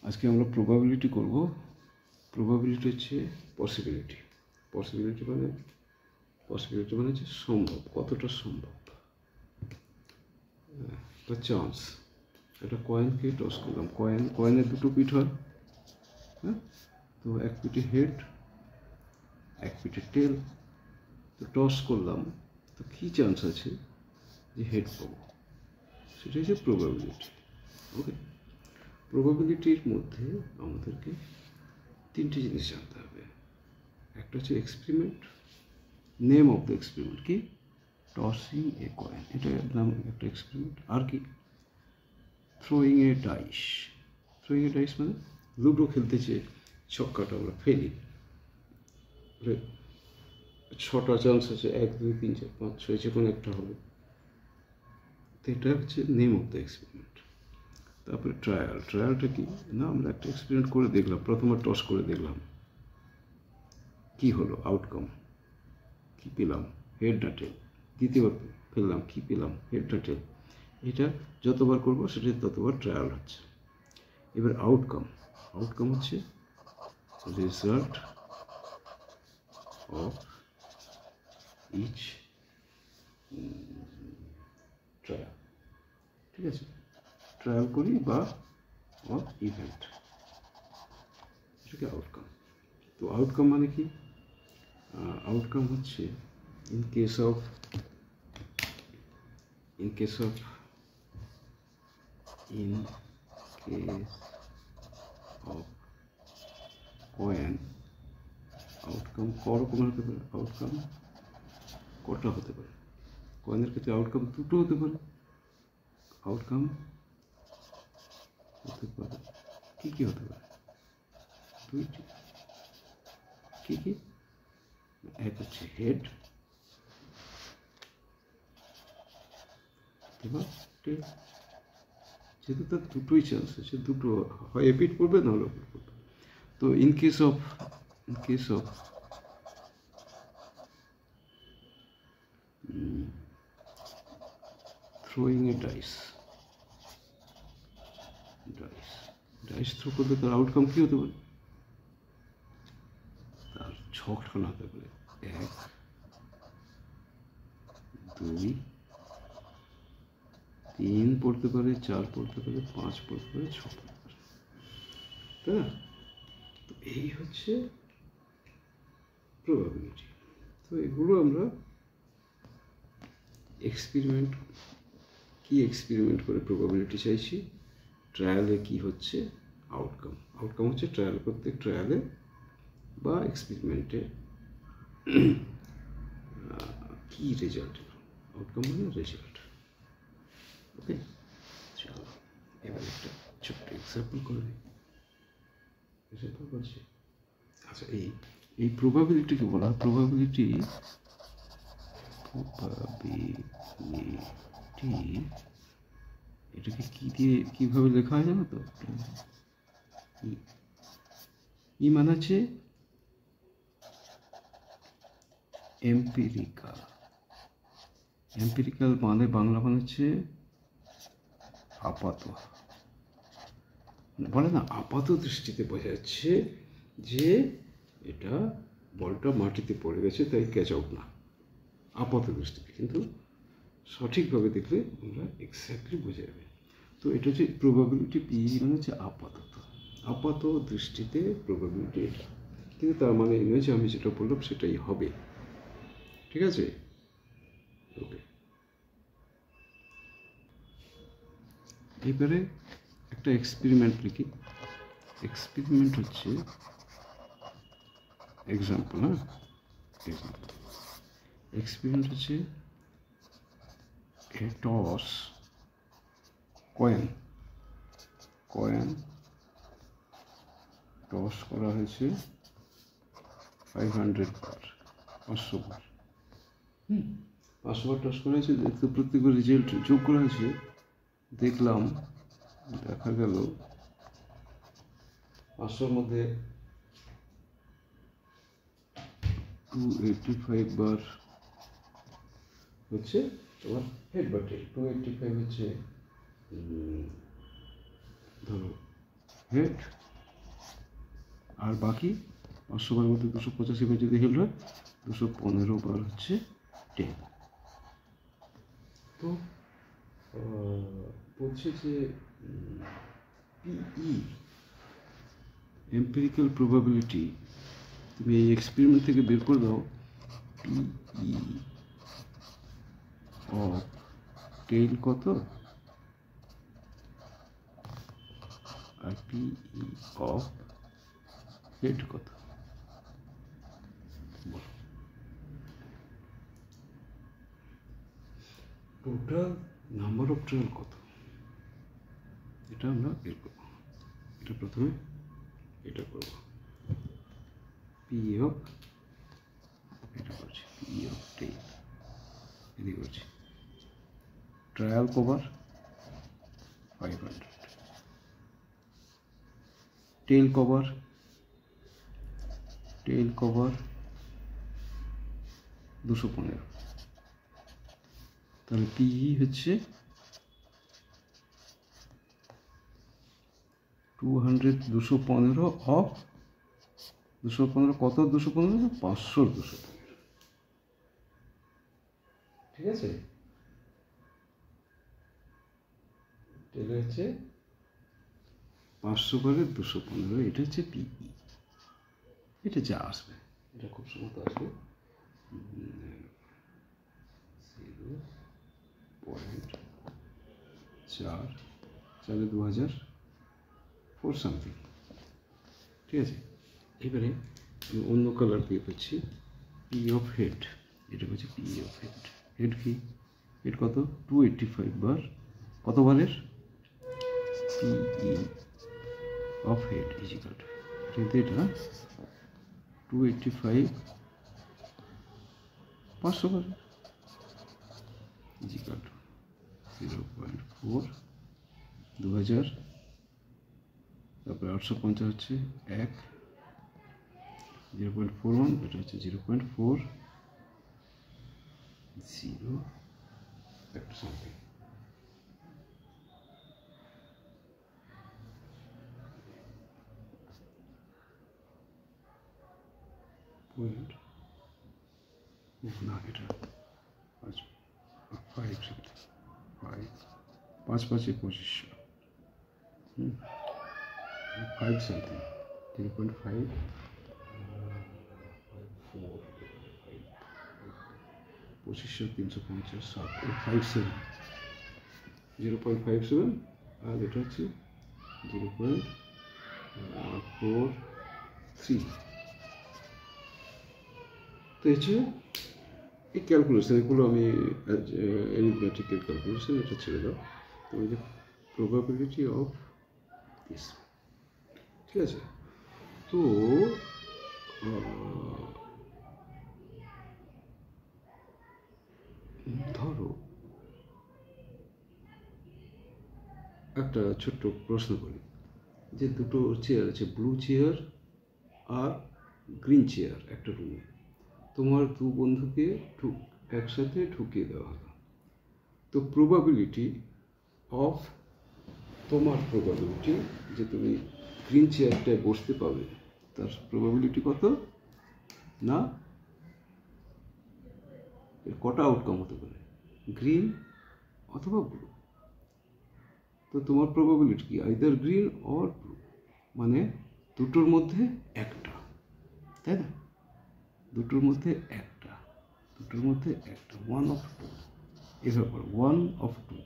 আজকে আমরা প্রবাবিলিটি করব। প্রবাবিলিটি হচ্ছে পসিবিলিটি। পসিবিলিটি মানে হচ্ছে সম্ভব, কতটা সম্ভব, বা চান্স। একটা কয়েনকে টস করলাম, কয়েনের দুটো পিঠ হয়, হ্যাঁ? তো এক পিঠে হেড, এক পিঠে টেল। তো টস করলাম, তো কী চান্স আছে যে হেড পাবো, সেটা হচ্ছে প্রবাবিলিটি। ওকে, প্রবাবিলিটির মধ্যে আমাদেরকে তিনটি জিনিস জানতে হবে। একটা হচ্ছে experiment, name of the experiment কি, টসিং এ কয়েন, এটা নাম একটা এক্সপেরিমেন্ট। আর কি, throwing a dice. Throwing a dice মানে লুডো খেলতে চেয়ে ছক্কাটা আমরা ফেলি, ছটা চান্স আছে, 1 2 3 4 5 6, যে কোনো একটা হবে। তো এটা হচ্ছে নেম অফ দ্য এক্সপেরিমেন্ট। তারপরে ট্রায়ালটা কি না, আমরা একটা এক্সপেরিমেন্ট করে দেখলাম, প্রথমবার টস করে দেখলাম কি হলো, আউটকাম কি পেলাম, হেড না টেল। দ্বিতীয়বার ফেললাম, কি পেলাম, হেড না টেল। এটা যতবার করবো সেটা ততবার ট্রায়াল হচ্ছে। এবার আউটকাম হচ্ছে রেজাল্ট অফ ইচ ট্রায়াল। ঠিক আছে, ট্রায়াল করি বা অফ ইভেন্ট, এটাকে আউটকাম। তো আউটকাম মানে কি, আউটকাম হচ্ছে in case of coin, outcome করকমের হতে পারে। আউটকাম কটা হতে পারে, কয়েনের ক্ষেত্রে আউটকাম দুটো হতে পারে। আউটকাম হতে পারে কী হতে পারে, দুইটি। কি, এক হচ্ছে হেড, এবার টেল। যেহেতু তার দুটোই চান্স আছে, দুটো হয় এপিট পড়বে না হলে ওপিট পড়বে। তো in case of throwing a dice throw করলে তার আউটকাম কী হতে পারে, তার ছকটা না হতে পারে, 1 2 3 পড়তে পারে, 4 পড়তে পারে, 5 পড়তে পারে, 6 পড়তে পারে, তাই না? তো এই হচ্ছে প্রবাবিলিটি। তো এগুলো আমরা এক্সপেরিমেন্ট করে প্রবাবিলিটি চাইছি। ট্রায়ালে কি হচ্ছে, আউটকাম হচ্ছে প্রত্যেক ট্রায়ালে বা এক্সপেরিমেন্টে কি রেজাল্ট, আউটকাম মানে রেজাল্ট। ওকে, চলো এবার একটা ছোট্ট এক্সাম্পল করে দিই। এক্সাম্পল করছি। আচ্ছা, এই প্রবাবিলিটিকে বলা হয় প্রবাবিলিটি এটাকে কি দিয়ে কীভাবে লেখা হয় জানো তো? ই মানে হচ্ছে এম্পিরিক্যাল মানে বাংলা মানে হচ্ছে আপাত, বলে না আপাত দৃষ্টিতে বোঝা যাচ্ছে যে এটা বলটা মাটিতে পড়ে গেছে, তাই ক্যাচ আউট না, আপাত দৃষ্টিতে। কিন্তু সঠিকভাবে দেখলে আমরা এক্স্যাক্টলি বোঝা যাবে। তো এটা হচ্ছে প্রবাবিলিটি, পি মানে হচ্ছে আপাত দৃষ্টিতে প্রবাবিলিটি এটা, কিন্তু তার মানে এই নয় যে আমি যেটা বললাম সেটাই হবে। ঠিক আছে, ওকে। এবারে একটা এক্সপেরিমেন্ট লিখি। এক্সপেরিমেন্ট হচ্ছে এক্সাম্পল, হ্যাঁ, এক্সাম্পল। এক্সপেরিমেন্ট হচ্ছে এ টস কয়েন টস করা হয়েছে 500 বার, 500 বার। 500 বার টস করা হয়েছে, তো প্রত্যেকের রেজাল্ট যোগ করা হয়েছে। দেখা গেল 500-র মধ্যে 285 বার হচ্ছে তোমার হেড বা টেল। 285 হচ্ছে ধরো হেড, আর বাকি 500 বার মধ্যে 285 বার যদি হেড হয়, 215 বার হচ্ছে টেল। তো বলছে যে পিই এম্পিরিক্যাল প্রবাবিলিটি, তুমি এই এক্সপেরিমেন্ট থেকে বের করে দাও পিই অফ টেইল কত আর পিই অফ হেড কত। টোটাল নাম্বার অফ ট্রায়াল কত, এটা আমরা বের করবো। এটা প্রথমে এটা করবো, পিই অফ, এটা করছি পিই অফ টেইল, এদিকে করছি ট্রায়াল কভার 500, টেল কভার 215, তাহলে পিই হচ্ছে 215 অফ 215 কত, 215 500 215, ঠিক আছে। এটা হচ্ছে 500 বারে 215, এটা হচ্ছে পিই। এটা যা আসবে, এটা খুব সময় আসবে 0.4 2004 সামথিং, ঠিক আছে। এবারে আমি অন্য কালার দিয়ে করছি পি অফ হেড, এটা হচ্ছে পি অফ হেড। হেড কি, হেড কত 285 বার, কত বারের পিই অফ হেড ইজিক্যাল টু, কিন্তু এটা 285 500 বার ইজিক্যাল টু 0.4 2000, তারপরে 850 হচ্ছে 1, 0.41, এটা হচ্ছে 0.40 একটা সামথিং। পয়েন্ট না, এটা 5 সামথিং, 5 5 2500, 5 সামথিং, 0.5 2500 350 7 57, 0.57, আর এটা হচ্ছে 0.43। তো হচ্ছে এই ক্যালকুলেশন, এগুলো আমি অ্যারিথমেটিক্যাল ক্যালকুলেশন, এটা ছেড়ে দাও। তো ওই যে প্রবাবিলিটি অফ দিস, ঠিক আছে। তো ধরো একটা ছোট্ট প্রশ্ন করি, যে দুটো চেয়ার আছে, ব্লু চেয়ার আর গ্রিন চেয়ার একটা রুমে, তোমার দু বন্ধুকে একসাথে ঢুকিয়ে দেওয়া হলো। তো প্রবাবিলিটি অফ, তোমার প্রবাবিলিটি যে তুমি গ্রিন চেয়ারটায় বসতে পাবে, তার প্রবাবিলিটি কত না, এর কটা আউটকাম হতে পারে, গ্রিন অথবা ব্লু। তো তোমার প্রবাবিলিটি কি, আইদার গ্রিন অর ব্লু, মানে দুটোর মধ্যে একটা, তাই না, দুটোর মধ্যে একটা, ওয়ান অফ টু, এভাবে 1 of 2,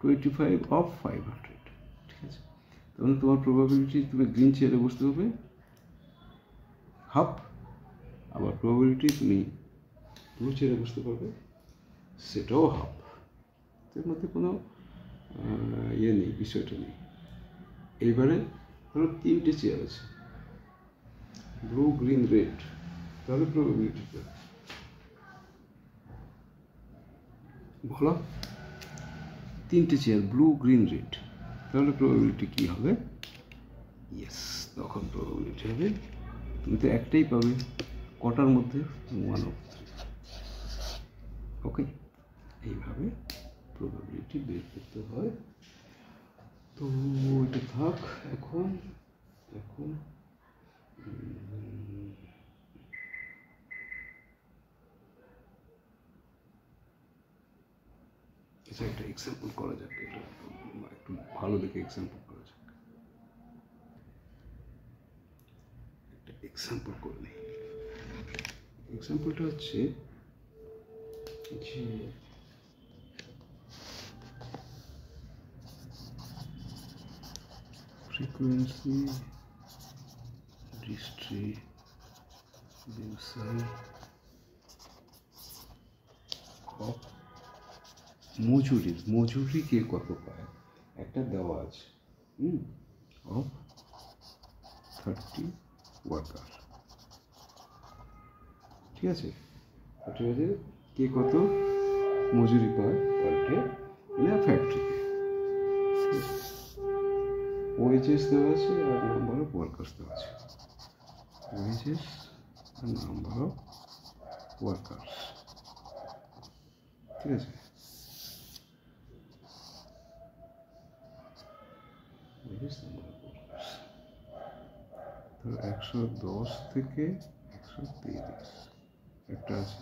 25 of 500, ঠিক আছে। তাহলে তোমার প্রবাবিলিটি তুমি গ্রিন চেয়ারে বসতে হবে হাফ, আবার প্রবাবিলিটি তুমি ব্লু চেয়ারে বসতে পারবে সেটাও হাফ, এর মধ্যে কোনো ইয়ে নেই, বিষয়টা নেই। এইবারে ধরো 3টে চেয়ার আছে, ব্লু গ্রিন রেড, তাহলে প্রবাবিলিটিটা বলো, 3টে চেয়ার ব্লু গ্রিন রেড, তাহলে প্রবাবিলিটি কী হবে, ইয়েস, তখন প্রবাবিলিটি হবে তুমি তো একটাই পাবে, কটার মধ্যে 1 of 3, ওকে। এইভাবে প্রবাবিলিটি বের করতে হয়। তো এটা থাক এখন এখন আচ্ছা একটা এক্সাম্পল করা যাক, এটা একটু ভালো দেখে এক্সাম্পল করা যাক, একটা এক্সাম্পল করে নিই। এক্সাম্পলটা হচ্ছে যে frequency distribution of মজুরি কে কত পায় একটা দেওয়া আছে অফ 30 ওয়ার্কার, ঠিক আছে? কে কত মজুরি পায় পার ডে ইন ফ্যাক্টরিতে, ওয়েজেস দেওয়া আছে আর নাম্বার অফ ওয়ার্কার্স দেওয়া আছে, ওয়েজেস আর নাম্বার অফ ওয়ার্কার্স, ঠিক আছে? ওয়েজেস নাম্বার অফ ওয়ার্কার্স, তো 110 থেকে 130 একটা আছে,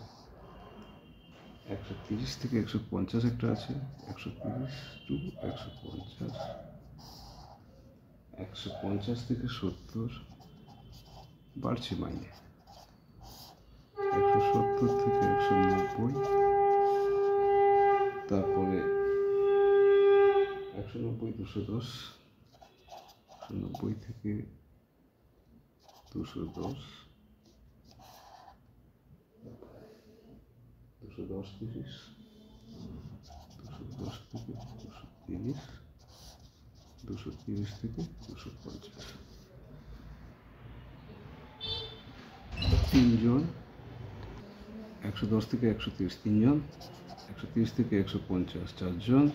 130 থেকে 150 একটা আছে, 130 টু 150, 150 থেকে 70 বাড়ছে মাইনে, 170 থেকে 190, তারপরে 190 210, 190 থেকে 210, 210 30, 210 থেকে 230, 230 থেকে 250, তিনজন, 110 থেকে 130 তিনজন, 130 থেকে 150 চারজন,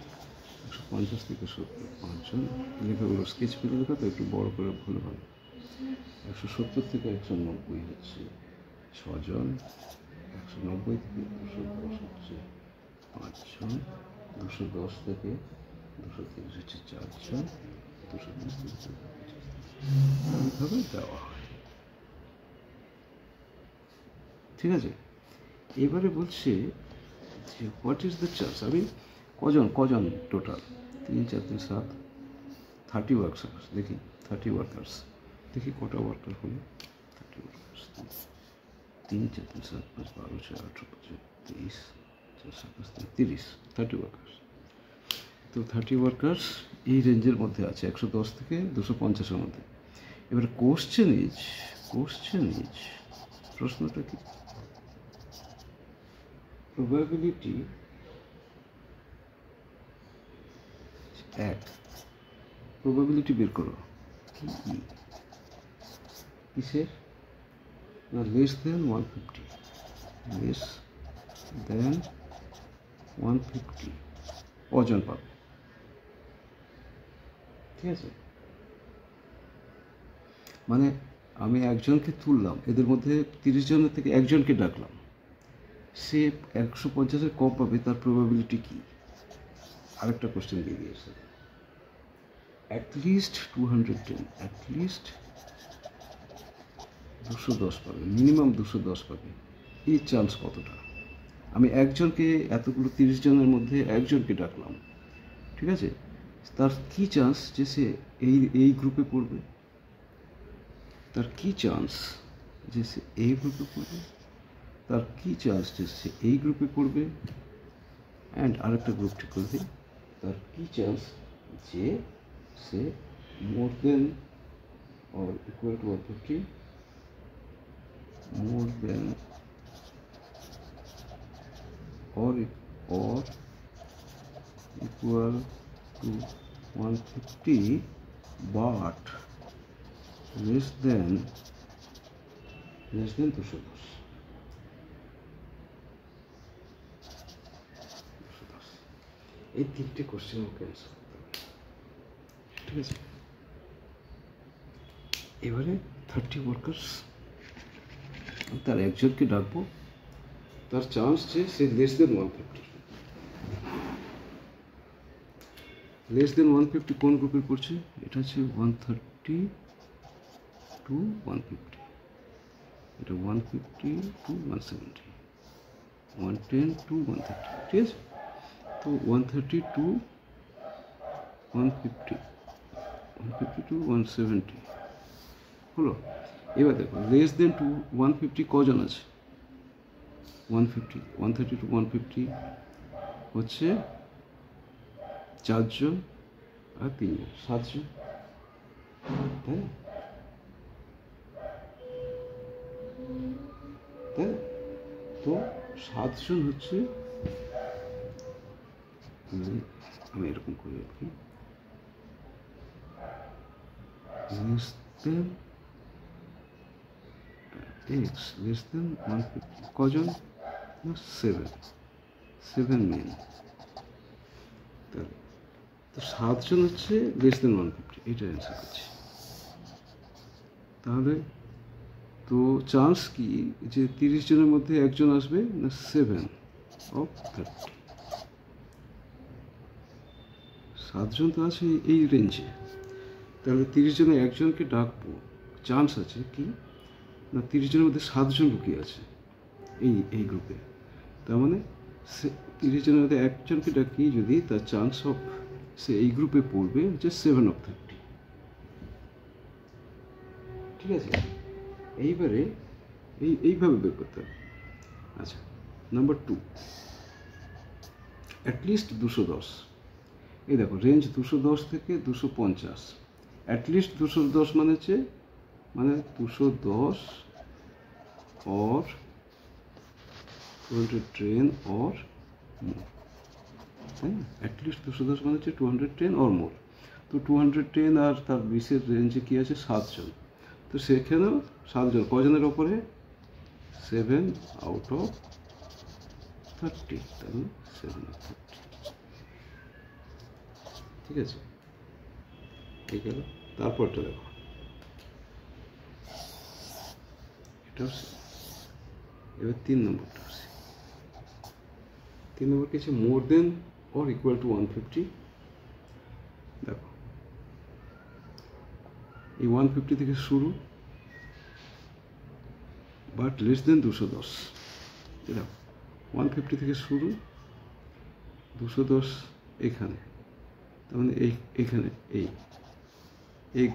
150 থেকে 70 পাঁচজন, লেখাগুলো স্কেচ পেলে লেখা তো একটু বড় করে ভুল হবে, 170 থেকে 190 হচ্ছে ছজন, 190 থেকে 210 হচ্ছে পাঁচজন, 210 থেকে 230 হচ্ছে চারজন, 230 থেকে 250 এইভাবে দেওয়া হয়, ঠিক আছে? এবারে বলছে যে হোয়াট ইজ দ্য চান্স, আমি কজন টোটাল 3 4 3 7 30 ওয়ার্কার্স, দেখি 30 ওয়ার্কার্স, দেখি কটা ওয়ার্কার হলো, 30 ওয়ার্কার্স 3 4 3 7 5 12 6 18 23 4 7 30 30 ওয়ার্কার্স, তো 30 ওয়ার্কার্স এই রেঞ্জের মধ্যে আছে 110 থেকে 250-এর মধ্যে। এবার কোশ্চেন ইজ প্রশ্নটা কি, প্রবাবিলিটি প্রবাবিলিটি বের করো, কিসের না, লেস দেন 150 কজন পাবে, ঠিক আছে? মানে আমি একজনকে তুললাম, এদের মধ্যে 30 জনের থেকে একজনকে ডাকলাম, সে 150-এর কম পাবে, তার প্রবাবিলিটি কি? আরেকটা কোশ্চেন দিয়ে দিয়েছে, অ্যাটলিস্ট 210, অ্যাটলিস্ট 210 পাবে, মিনিমাম 210 পাবে, এই চান্স কতটা? আমি একজনকে এতগুলো 30 জনের মধ্যে একজনকে ডাকলাম, ঠিক আছে? তার কি চান্স যে সে এই গ্রুপে পড়বে, তার কি চান্স যে সে এই গ্রুপে পড়বে, তার কি চান্স যে সে এই গ্রুপে পড়বে, অ্যান্ড আরেকটা গ্রুপ ঠিক করে দিই, তার কি চান্স যে সে more than or equal to 150, more than or equal to 150 but less than 210, এই তিনটে কোশ্চেন ওকে অ্যান্সার করতে হবে, ঠিক আছে? এবারে 30 ওয়ার্কার্স, তার একজনকে ডাকবো, তার চান্স যে সে লেস দেন 150, লেস দেন 150 কোন গ্রুপের পড়ছে? এটা হচ্ছে 130 টু 150, এটা 150 টু 170, 110 টু 130, ঠিক আছে? তো 130 টু 150, 150 টু 170 হলো। এবার দেখো লেস দেন টু 150 কজন আছে? 150, 130 টু 150 হচ্ছে 4 জন আর 3 জন, 7 জন, তাই না? তাই তো 7 জন হচ্ছে, আমি এরকম করি আর কি, less than x less than 150 কজন? 7 মেন। তাহলে তো 7 জন হচ্ছে লেস দেন 150, এইটা অ্যান্সার করছি। তাহলে তো চান্স কি যে 30 জনের মধ্যে একজন আসবে না 7 অফ 30? 7 জন তো আছে এই রেঞ্জে, তাহলে 30 জনে একজনকে ডাকবো, চান্স আছে কি না 30 জনের মধ্যে 7 জন লুকিয়ে আছে এই গ্রুপে। তার মানে 30 জনের মধ্যে একজনকে ডাকি যদি, তার চান্স অফ সে এই গ্রুপে পড়বে হচ্ছে 7 অফ 30, ঠিক আছে? এইবারে এইভাবে বের করতে হবে। আচ্ছা, নাম্বার 2, অ্যাটলিস্ট 210। এই দেখো রেঞ্জ 210 থেকে 250, অ্যাটলিস্ট 210 মানে হচ্ছে 210 or 210 or more, তাই না? অ্যাটলিস্ট 210 মানে হচ্ছে 210 or more। তো 210 আর তার 20-এর রেঞ্জে কী আছে? 7 জন। তো সেখানেও 7 জন কজনের ওপরে? 7 আউট অফ 30, তাহলে 7 অফ 30, ঠিক আছে? এই গেল। তারপরটা দেখো, এটা এবার 3 নম্বরটা আছে। 3 নম্বর কি আছে? মোর দেন অর ইকুয়াল টু 150। দেখো এই 150 থেকে শুরু, বাট লেস দেন 210। দেখো 150 থেকে শুরু, 210 এখানে, তার মানে এইখানে এই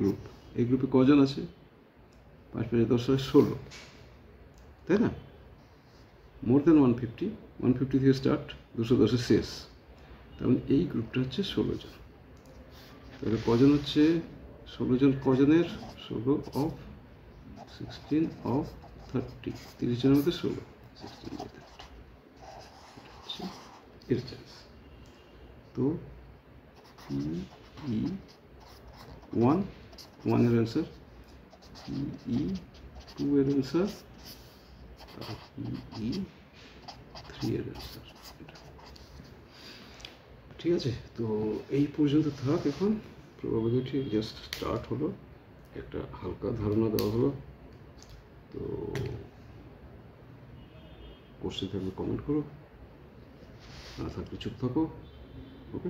গ্রুপে কজন আছে? 5 5 10 16, তাই না? মোর দেন 150 থেকে স্টার্ট, 210 শেষ, তার মানে এই গ্রুপটা হচ্ছে 16 জন। তাহলে কজন হচ্ছে? 16 জন কজনের? 16 অফ 16 অফ 30, 30 জনের মধ্যে 16, 16 বাই 30 হচ্ছে এর চান্স। তো PE 1 এর অ্যান্সার, PE 2 এর অ্যান্সার, আর PE 3 এর অ্যান্সার। ঠিক আছে, তো এই পর্যন্ত থাক। এখন প্রবাবিলিটি জাস্ট স্টার্ট হলো, একটা হালকা ধারণা দেওয়া হলো। তো কোশ্চেন থাকলে কমেন্ট করো, না থাকলে চুপ থাকো। ওকে।